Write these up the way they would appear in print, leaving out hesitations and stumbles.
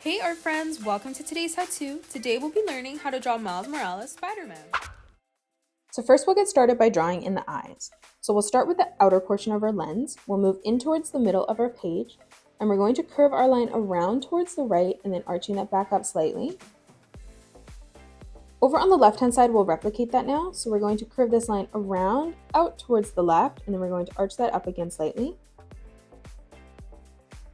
Hey art friends, welcome to today's how-to. Today we'll be learning how to draw Miles Morales Spider-Man. So first we'll get started by drawing in the eyes. So we'll start with the outer portion of our lens, we'll move in towards the middle of our page, and we're going to curve our line around towards the right and then arching that back up slightly. Over on the left-hand side, we'll replicate that now. So we're going to curve this line around, out towards the left, and then we're going to arch that up again slightly.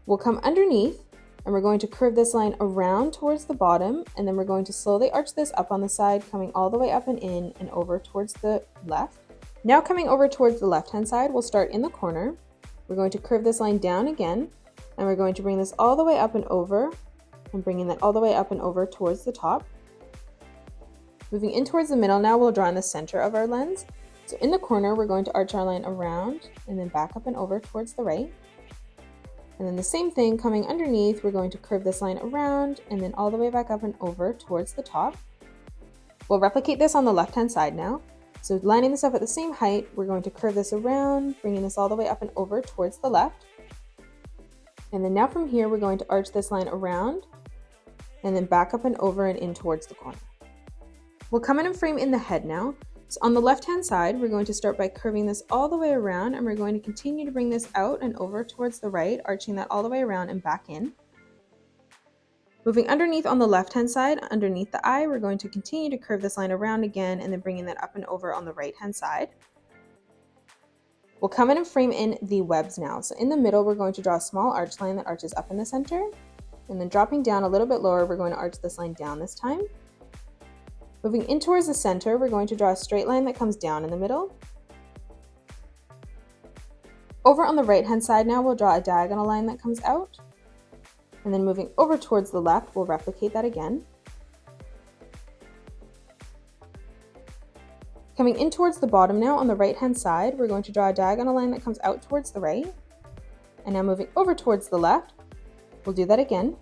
We'll come underneath, and we're going to curve this line around towards the bottom, and then we're going to slowly arch this up on the side, coming all the way up and in and over towards the left. Now coming over towards the left-hand side, we'll start in the corner. We're going to curve this line down again, and we're going to bring this all the way up and over, and bringing that all the way up and over towards the top. Moving in towards the middle now, we'll draw in the center of our lens. So in the corner, we're going to arch our line around, and then back up and over towards the right. And then the same thing, coming underneath, we're going to curve this line around and then all the way back up and over towards the top. We'll replicate this on the left-hand side now. So lining this up at the same height, we're going to curve this around, bringing this all the way up and over towards the left. And then now from here, we're going to arch this line around and then back up and over and in towards the corner. We'll come in and frame in the head now. So on the left-hand side, we're going to start by curving this all the way around, and we're going to continue to bring this out and over towards the right, arching that all the way around and back in. Moving underneath on the left-hand side, underneath the eye, we're going to continue to curve this line around again, and then bringing that up and over on the right-hand side. We'll come in and frame in the webs now. So in the middle, we're going to draw a small arch line that arches up in the center, and then dropping down a little bit lower, we're going to arch this line down this time. Moving in towards the center, we're going to draw a straight line that comes down in the middle. Over on the right-hand side now, we'll draw a diagonal line that comes out. And then moving over towards the left, we'll replicate that again. Coming in towards the bottom now, on the right-hand side, we're going to draw a diagonal line that comes out towards the right. And now moving over towards the left, we'll do that again.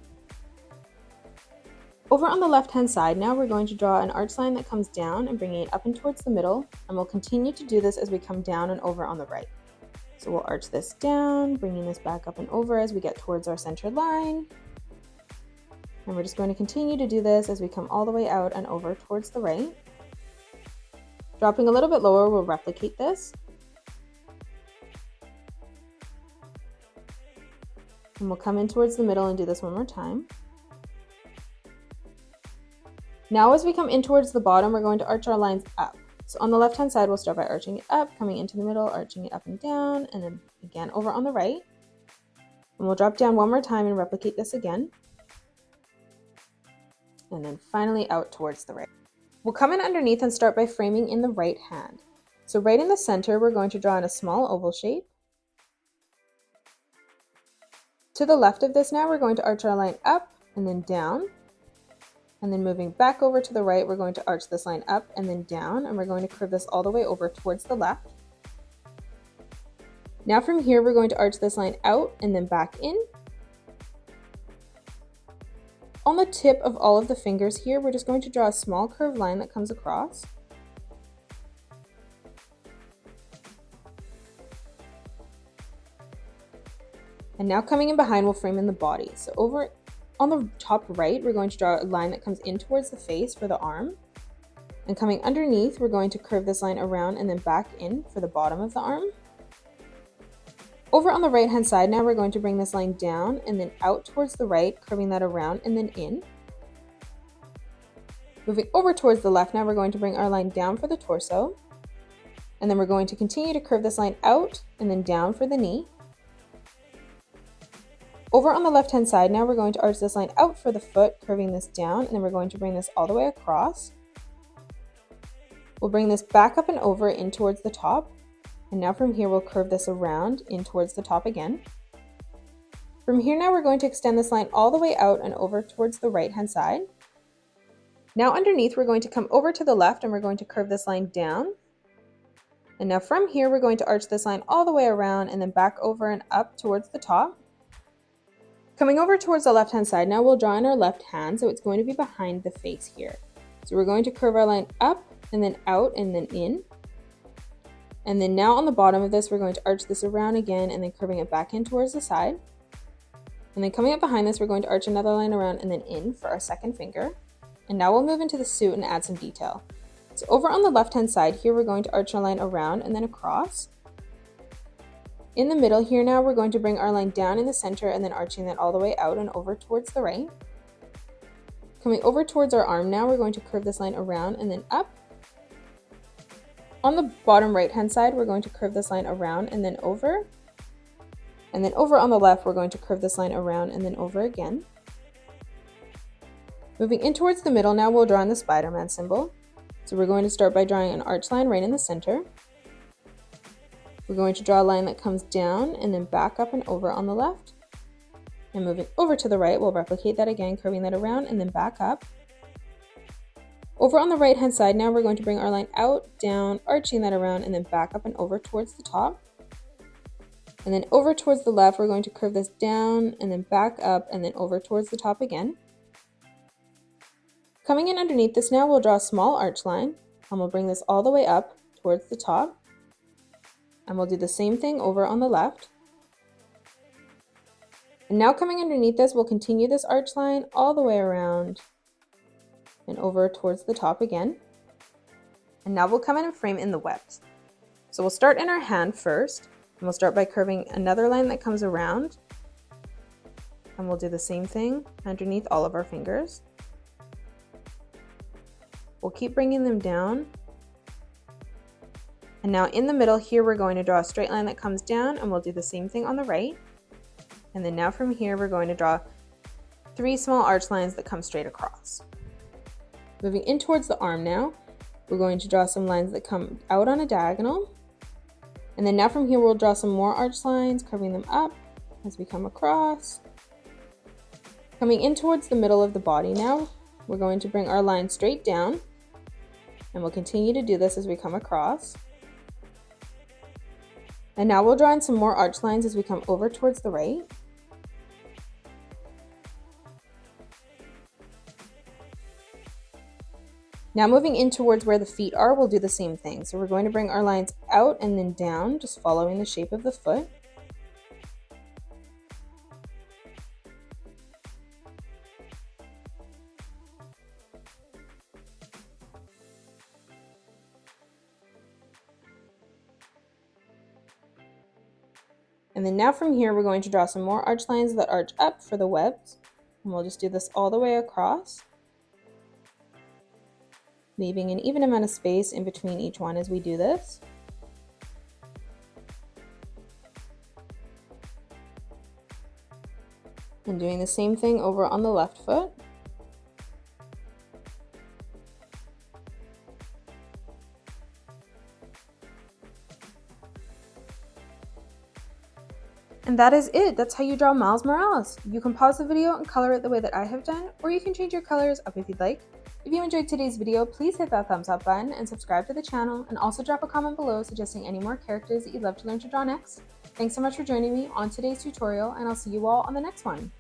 Over on the left-hand side now, we're going to draw an arch line that comes down and bringing it up and towards the middle, and we'll continue to do this as we come down and over on the right. So we'll arch this down, bringing this back up and over as we get towards our centered line. And we're just going to continue to do this as we come all the way out and over towards the right. Dropping a little bit lower, we'll replicate this. And we'll come in towards the middle and do this one more time. Now as we come in towards the bottom, we're going to arch our lines up. So on the left-hand side, we'll start by arching it up, coming into the middle, arching it up and down, and then again over on the right. And we'll drop down one more time and replicate this again. And then finally out towards the right. We'll come in underneath and start by framing in the right hand. So right in the center, we're going to draw in a small oval shape. To the left of this now, we're going to arch our line up and then down. And then moving back over to the right, we're going to arch this line up and then down, and we're going to curve this all the way over towards the left. Now from here, we're going to arch this line out and then back in. On the tip of all of the fingers here, we're just going to draw a small curved line that comes across. And now coming in behind, we'll frame in the body. So over on the top right, we're going to draw a line that comes in towards the face for the arm. And coming underneath, we're going to curve this line around and then back in for the bottom of the arm. Over on the right-hand side now, we're going to bring this line down and then out towards the right, curving that around and then in. Moving over towards the left now, we're going to bring our line down for the torso. And then we're going to continue to curve this line out and then down for the knee. Over on the left-hand side now, we're going to arch this line out for the foot, curving this down, and then we're going to bring this all the way across. We'll bring this back up and over in towards the top, and now from here we'll curve this around in towards the top again. From here now, we're going to extend this line all the way out and over towards the right-hand side. Now underneath, we're going to come over to the left and we're going to curve this line down. And now from here, we're going to arch this line all the way around and then back over and up towards the top. Coming over towards the left-hand side, now we'll draw in our left hand, so it's going to be behind the face here. So we're going to curve our line up and then out and then in. And then now on the bottom of this, we're going to arch this around again and then curving it back in towards the side. And then coming up behind this, we're going to arch another line around and then in for our second finger. And now we'll move into the suit and add some detail. So over on the left-hand side here, we're going to arch our line around and then across. In the middle here now, we're going to bring our line down in the center and then arching that all the way out and over towards the right. Coming over towards our arm now, we're going to curve this line around and then up. On the bottom right-hand side, we're going to curve this line around and then over. And then over on the left, we're going to curve this line around and then over again. Moving in towards the middle now, we'll draw in the Spiderman symbol. So we're going to start by drawing an arch line right in the center. We're going to draw a line that comes down and then back up and over on the left. And moving over to the right, we'll replicate that again, curving that around and then back up. Over on the right hand side now, we're going to bring our line out, down, arching that around and then back up and over towards the top. And then over towards the left, we're going to curve this down and then back up and then over towards the top again. Coming in underneath this now, we'll draw a small arch line and we'll bring this all the way up towards the top. And we'll do the same thing over on the left. And now coming underneath this, we'll continue this arch line all the way around and over towards the top again. And now we'll come in and frame in the webs. So we'll start in our hand first, and we'll start by curving another line that comes around. And we'll do the same thing underneath all of our fingers. We'll keep bringing them down. And now in the middle here, we're going to draw a straight line that comes down, and we'll do the same thing on the right. And then now from here, we're going to draw 3 small arch lines that come straight across. Moving in towards the arm now, we're going to draw some lines that come out on a diagonal. And then now from here, we'll draw some more arch lines, curving them up as we come across. Coming in towards the middle of the body now, we're going to bring our line straight down. And we'll continue to do this as we come across. And now we'll draw in some more arch lines as we come over towards the right. Now moving in towards where the feet are, we'll do the same thing. So we're going to bring our lines out and then down, just following the shape of the foot. And then now from here, we're going to draw some more arch lines that arch up for the webs. And we'll just do this all the way across, leaving an even amount of space in between each one as we do this. And doing the same thing over on the left foot. And that is it. That's how you draw Miles Morales. You can pause the video and color it the way that I have done, or you can change your colors up if you'd like. If you enjoyed today's video, please hit that thumbs up button and subscribe to the channel, and also drop a comment below suggesting any more characters that you'd love to learn to draw next. Thanks so much for joining me on today's tutorial, and I'll see you all on the next one.